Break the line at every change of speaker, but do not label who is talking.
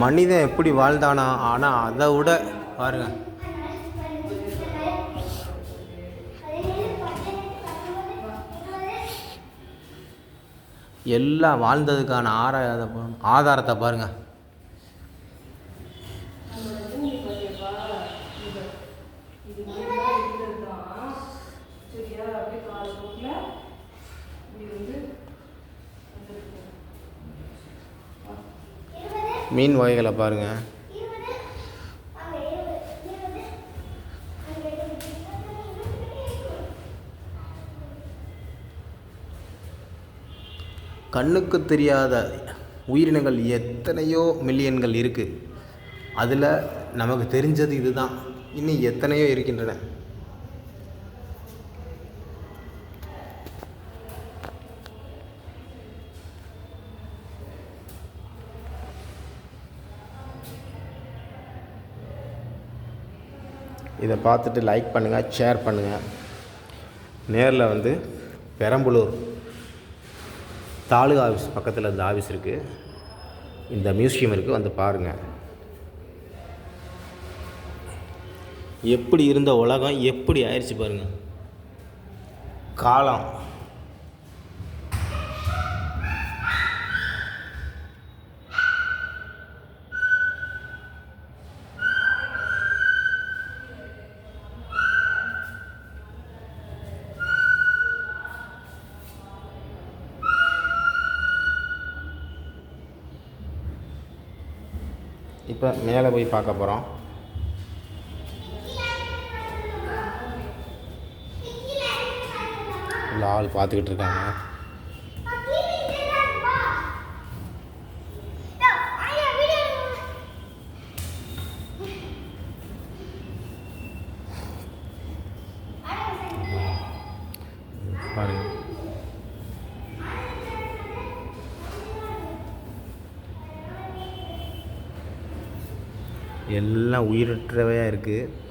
மனிதன் எப்படி வாழ்ந்தானா, ஆனால் அதை விட பாருங்க, எல்லாம் வாழ்ந்ததுக்கான ஆதாரத்தை பாருங்க. மீன் வகைகளை பாருங்க. கண்ணுக்கு தெரியாத உயிரினங்கள் எத்தனையோ மில்லியன்கள் இருக்குது. அதில் நமக்கு தெரிஞ்சது இதுதான். இன்னும் எத்தனையோ இருக்கின்றன. இதை பார்த்துட்டு லைக் பண்ணுங்கள், ஷேர் பண்ணுங்கள். நேரில் வந்து பெரம்பலூர் தாலுகா ஆஃபீஸ் பக்கத்தில் இந்த ஆஃபீஸ் இருக்குது, இந்த மியூசியம் இருக்குது, வந்து பாருங்கள். எப்படி இருந்த உலகம் எப்படி ஆயிடுச்சு பாருங்கள். காலம் இப்போ மேலே போய் பார்க்க போகிறோம். இல்லை ஆள் பார்த்துக்கிட்டு இருக்காங்க. பாருங்க, எல்லாம் உயிரற்றவையாக இருக்குது.